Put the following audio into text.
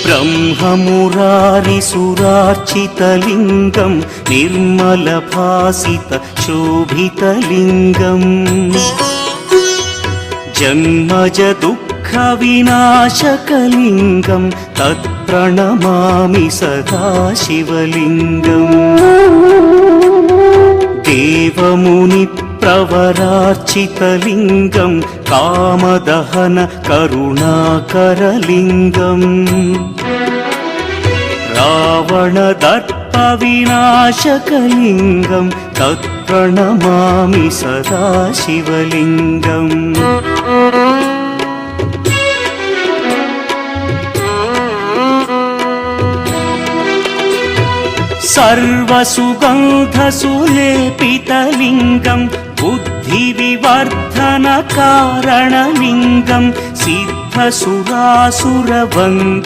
ब्रह्ममुरारिसुरार्चितलिङ्गं निर्मलभासितशोभितलिङ्गम् जन्मजदुःखविनाशकलिङ्गं तत्प्रणमामि सदा शिवलिङ्गम् देवमुनिप्रवरार्चितलिङ्गं कामदहन करुणाकरलिङ्गम् रावणदर्पविनाशकलिङ्गं तत्प्रणमामि सदा शिवलिङ्गम् सर्वसुगन्धसुलेपितलिङ्गं बुद्धिविवर्धनकारणलिङ्गं सिद्धसुरासुरवन्द्यं